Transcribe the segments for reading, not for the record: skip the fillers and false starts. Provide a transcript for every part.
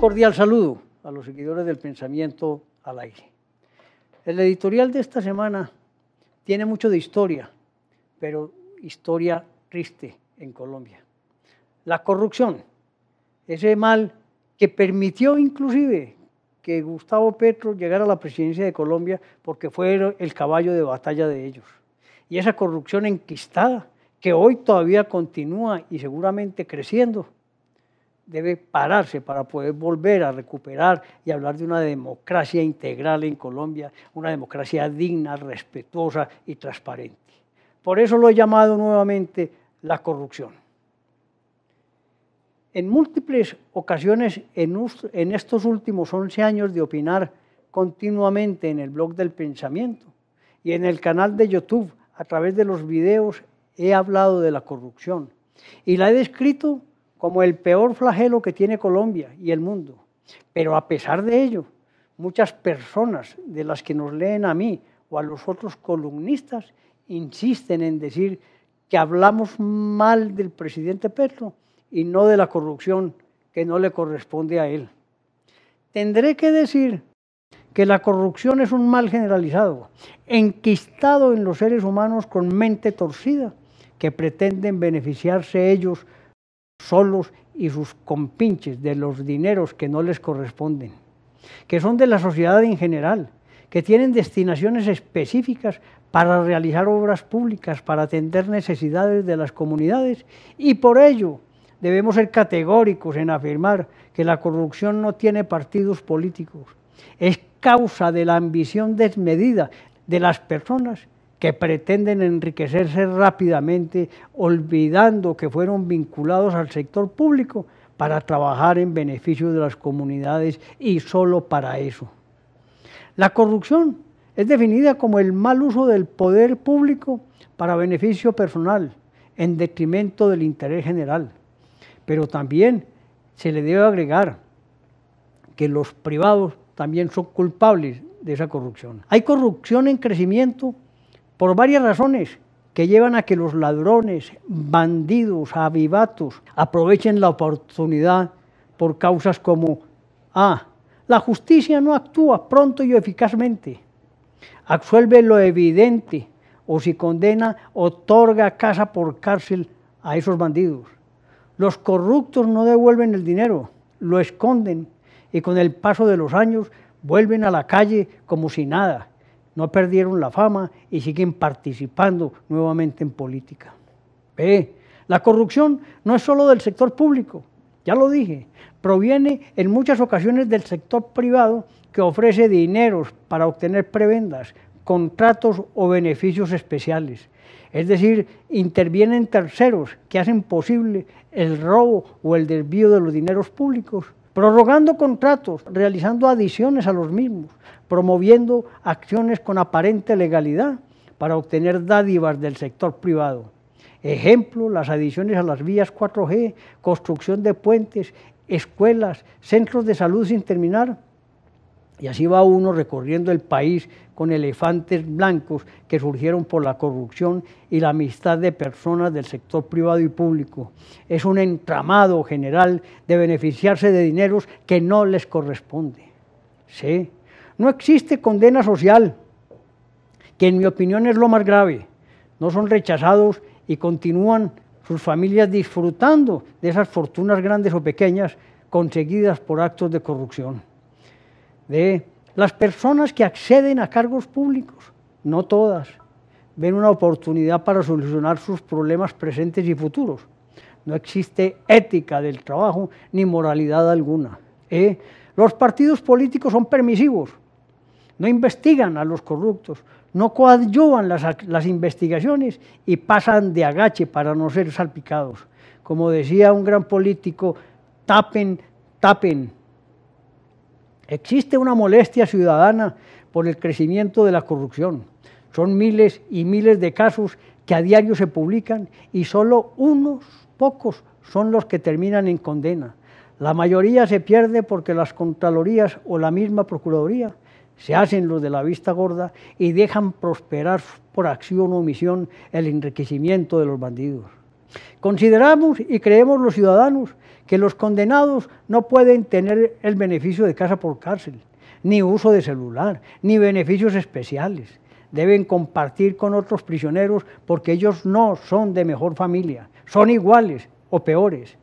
cordial saludo a los seguidores del Pensamiento al Aire. El editorial de esta semana tiene mucho de historia, pero historia triste en Colombia. La corrupción, ese mal que permitió inclusive que Gustavo Petro llegara a la presidencia de Colombia porque fue el caballo de batalla de ellos. Y esa corrupción enquistada, que hoy todavía continúa y seguramente creciendo, debe pararse para poder volver a recuperar y hablar de una democracia integral en Colombia, una democracia digna, respetuosa y transparente. Por eso lo he llamado nuevamente la corrupción. En múltiples ocasiones, en estos últimos 11 años de opinar continuamente en el blog del Pensamiento y en el canal de YouTube, a través de los videos, he hablado de la corrupción y la he descrito como el peor flagelo que tiene Colombia y el mundo. Pero a pesar de ello, muchas personas de las que nos leen a mí o a los otros columnistas insisten en decir que hablamos mal del presidente Petro y no de la corrupción que no le corresponde a él. Tendré que decir que la corrupción es un mal generalizado, enquistado en los seres humanos con mente torcida, que pretenden beneficiarse ellos solos y sus compinches de los dineros que no les corresponden, que son de la sociedad en general, que tienen destinaciones específicas para realizar obras públicas, para atender necesidades de las comunidades, y por ello debemos ser categóricos en afirmar que la corrupción no tiene partidos políticos, es causa de la ambición desmedida de las personas que pretenden enriquecerse rápidamente, olvidando que fueron vinculados al sector público para trabajar en beneficio de las comunidades y solo para eso. La corrupción es definida como el mal uso del poder público para beneficio personal, en detrimento del interés general. Pero también se le debe agregar que los privados también son culpables de esa corrupción. Hay corrupción en crecimiento por varias razones que llevan a que los ladrones, bandidos, avivatos aprovechen la oportunidad por causas como la justicia no actúa pronto y eficazmente, absuelve lo evidente o si condena, otorga casa por cárcel a esos bandidos. Los corruptos no devuelven el dinero, lo esconden y con el paso de los años vuelven a la calle como si nada. No perdieron la fama y siguen participando nuevamente en política. La corrupción no es solo del sector público, ya lo dije, proviene en muchas ocasiones del sector privado que ofrece dineros para obtener prebendas, contratos o beneficios especiales. Es decir, intervienen terceros que hacen posible el robo o el desvío de los dineros públicos, prorrogando contratos, realizando adiciones a los mismos, promoviendo acciones con aparente legalidad para obtener dádivas del sector privado. Ejemplo, las adiciones a las vías 4G, construcción de puentes, escuelas, centros de salud sin terminar. Y así va uno recorriendo el país con elefantes blancos que surgieron por la corrupción y la amistad de personas del sector privado y público. Es un entramado general de beneficiarse de dineros que no les corresponde. Sí, no existe condena social, que en mi opinión es lo más grave. No son rechazados y continúan sus familias disfrutando de esas fortunas grandes o pequeñas conseguidas por actos de corrupción. De las personas que acceden a cargos públicos, no todas, ven una oportunidad para solucionar sus problemas presentes y futuros. No existe ética del trabajo ni moralidad alguna. Los partidos políticos son permisivos, no investigan a los corruptos, no coadyuvan las investigaciones y pasan de agache para no ser salpicados. Como decía un gran político, tapen, tapen. Existe una molestia ciudadana por el crecimiento de la corrupción. Son miles y miles de casos que a diario se publican y solo unos pocos son los que terminan en condena. La mayoría se pierde porque las contralorías o la misma procuraduría se hacen los de la vista gorda y dejan prosperar por acción o omisión el enriquecimiento de los bandidos. Consideramos y creemos los ciudadanos que los condenados no pueden tener el beneficio de casa por cárcel, ni uso de celular, ni beneficios especiales. Deben compartir con otros prisioneros porque ellos no son de mejor familia, son iguales o peores.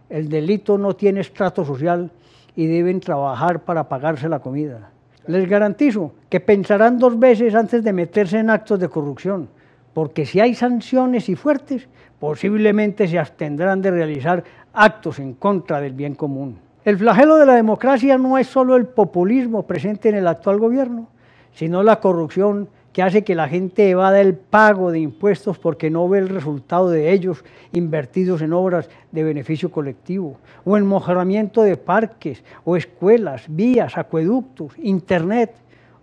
El delito no tiene estrato social y deben trabajar para pagarse la comida. Les garantizo que pensarán 2 veces antes de meterse en actos de corrupción, porque si hay sanciones y fuertes, posiblemente se abstendrán de realizar actos en contra del bien común. El flagelo de la democracia no es solo el populismo presente en el actual gobierno, sino la corrupción que hace que la gente evada el pago de impuestos porque no ve el resultado de ellos invertidos en obras de beneficio colectivo, o en mejoramiento de parques, o escuelas, vías, acueductos, internet,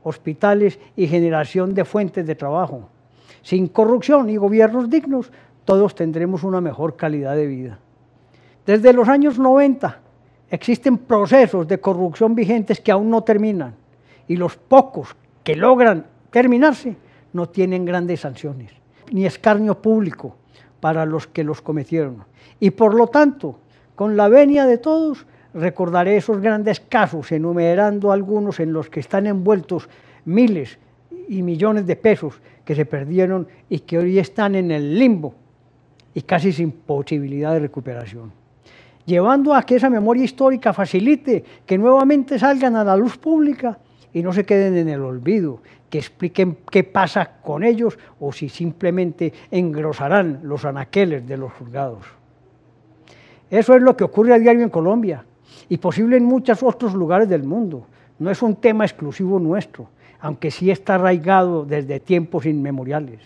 hospitales y generación de fuentes de trabajo. Sin corrupción y gobiernos dignos, todos tendremos una mejor calidad de vida. Desde los años 90 existen procesos de corrupción vigentes que aún no terminan, y los pocos que logran terminarse no tienen grandes sanciones, ni escarnio público para los que los cometieron. Y por lo tanto, con la venia de todos, recordaré esos grandes casos, enumerando algunos en los que están envueltos miles y millones de pesos que se perdieron y que hoy están en el limbo y casi sin posibilidad de recuperación. Llevando a que esa memoria histórica facilite que nuevamente salgan a la luz pública y no se queden en el olvido, que expliquen qué pasa con ellos o si simplemente engrosarán los anaqueles de los juzgados. Eso es lo que ocurre a diario en Colombia y posible en muchos otros lugares del mundo. No es un tema exclusivo nuestro, aunque sí está arraigado desde tiempos inmemoriales.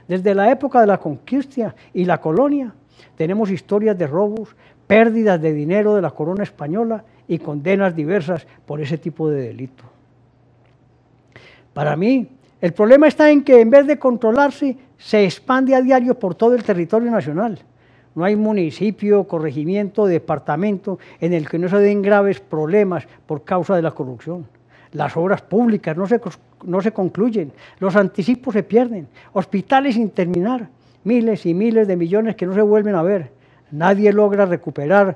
Desde la época de la conquista y la colonia, tenemos historias de robos, pérdidas de dinero de la corona española y condenas diversas por ese tipo de delito. Para mí, el problema está en que en vez de controlarse, se expande a diario por todo el territorio nacional. No hay municipio, corregimiento, departamento en el que no se den graves problemas por causa de la corrupción. Las obras públicas no se concluyen, los anticipos se pierden, hospitales sin terminar, miles y miles de millones que no se vuelven a ver. Nadie logra recuperar,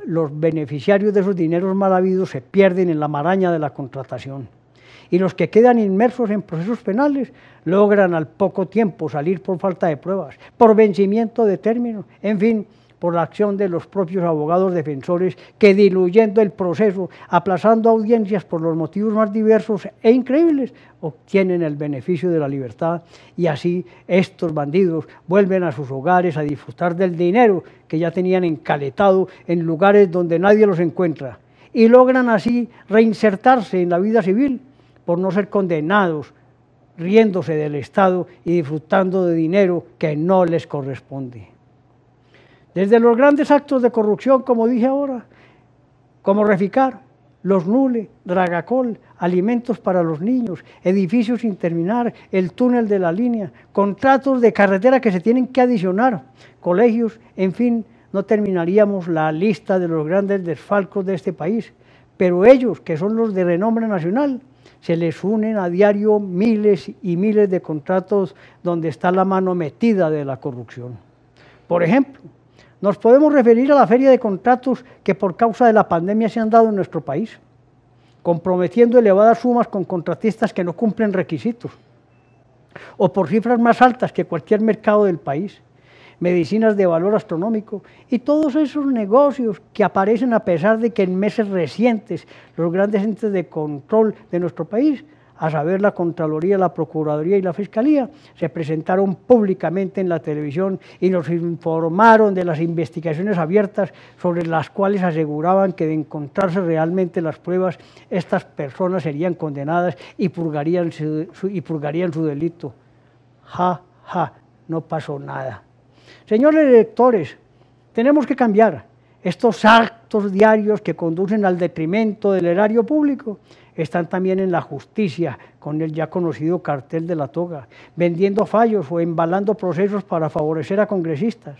los beneficiarios de esos dineros mal habidos se pierden en la maraña de la contratación. Y los que quedan inmersos en procesos penales logran al poco tiempo salir por falta de pruebas, por vencimiento de términos, en fin, por la acción de los propios abogados defensores que, diluyendo el proceso, aplazando audiencias por los motivos más diversos e increíbles, obtienen el beneficio de la libertad y así estos bandidos vuelven a sus hogares a disfrutar del dinero que ya tenían encaletado en lugares donde nadie los encuentra y logran así reinsertarse en la vida civil por no ser condenados, riéndose del Estado y disfrutando de dinero que no les corresponde. Desde los grandes actos de corrupción, como dije ahora, como Reficar, los Nule, Dragacol, alimentos para los niños, edificios sin terminar, el túnel de la línea, contratos de carretera que se tienen que adicionar, colegios, en fin, no terminaríamos la lista de los grandes desfalcos de este país, pero ellos, que son los de renombre nacional, se les unen a diario miles y miles de contratos donde está la mano metida de la corrupción. Por ejemplo, nos podemos referir a la feria de contratos que por causa de la pandemia se han dado en nuestro país, comprometiendo elevadas sumas con contratistas que no cumplen requisitos, o por cifras más altas que cualquier mercado del país, medicinas de valor astronómico y todos esos negocios que aparecen a pesar de que en meses recientes los grandes entes de control de nuestro país, a saber la Contraloría, la Procuraduría y la Fiscalía, se presentaron públicamente en la televisión y nos informaron de las investigaciones abiertas sobre las cuales aseguraban que de encontrarse realmente las pruebas, estas personas serían condenadas y purgarían su delito. Ja, ja, no pasó nada. Señores electores, tenemos que cambiar estos actos diarios que conducen al detrimento del erario público. Están también en la justicia, con el ya conocido cartel de la toga, vendiendo fallos o embalando procesos para favorecer a congresistas.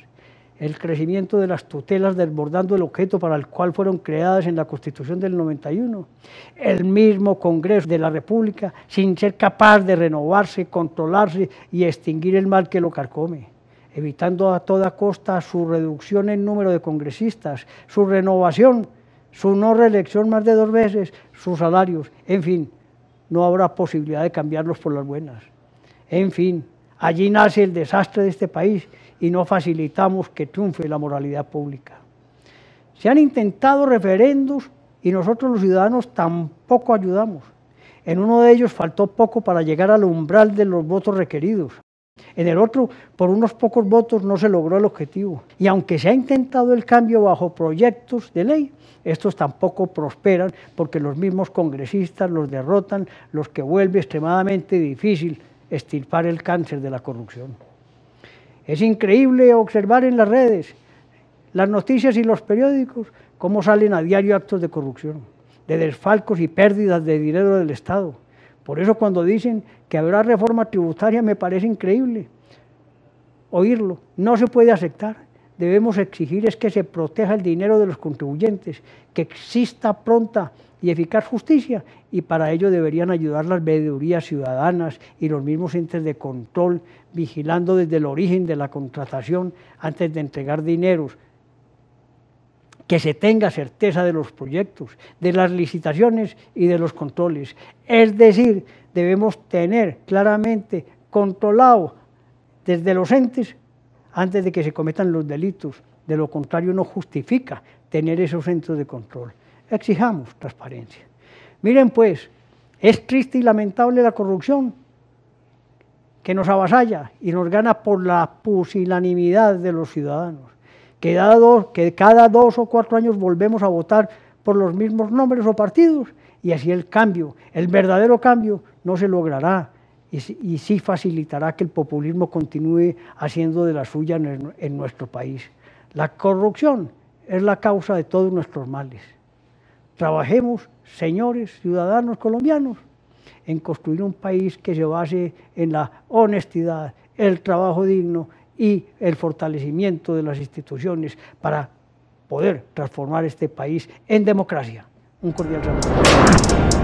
El crecimiento de las tutelas desbordando el objeto para el cual fueron creadas en la Constitución del 91. El mismo Congreso de la República, sin ser capaz de renovarse, controlarse y extinguir el mal que lo carcome. evitando a toda costa su reducción en número de congresistas, su renovación, su no reelección más de 2 veces, sus salarios, en fin, no habrá posibilidad de cambiarlos por las buenas. En fin, allí nace el desastre de este país y no facilitamos que triunfe la moralidad pública. Se han intentado referendos y nosotros los ciudadanos tampoco ayudamos. En uno de ellos faltó poco para llegar al umbral de los votos requeridos. En el otro, por unos pocos votos no se logró el objetivo. Y aunque se ha intentado el cambio bajo proyectos de ley, estos tampoco prosperan porque los mismos congresistas los derrotan, los que vuelve extremadamente difícil extirpar el cáncer de la corrupción. Es increíble observar en las redes, las noticias y los periódicos cómo salen a diario actos de corrupción, de desfalcos y pérdidas de dinero del Estado. Por eso cuando dicen que habrá reforma tributaria me parece increíble oírlo. No se puede aceptar. Debemos exigir es que se proteja el dinero de los contribuyentes, que exista pronta y eficaz justicia, y para ello deberían ayudar las veedurías ciudadanas y los mismos entes de control, vigilando desde el origen de la contratación antes de entregar dineros, que se tenga certeza de los proyectos, de las licitaciones y de los controles. Es decir, debemos tener claramente controlado desde los entes antes de que se cometan los delitos. De lo contrario, no justifica tener esos centros de control. Exijamos transparencia. Miren pues, es triste y lamentable la corrupción que nos avasalla y nos gana por la pusilanimidad de los ciudadanos. Que cada 2 o 4 años volvemos a votar por los mismos nombres o partidos y así el cambio, el verdadero cambio, no se logrará y sí facilitará que el populismo continúe haciendo de la suya en nuestro país. La corrupción es la causa de todos nuestros males. Trabajemos, señores ciudadanos colombianos, en construir un país que se base en la honestidad, el trabajo digno y el fortalecimiento de las instituciones para poder transformar este país en democracia. Un cordial saludo.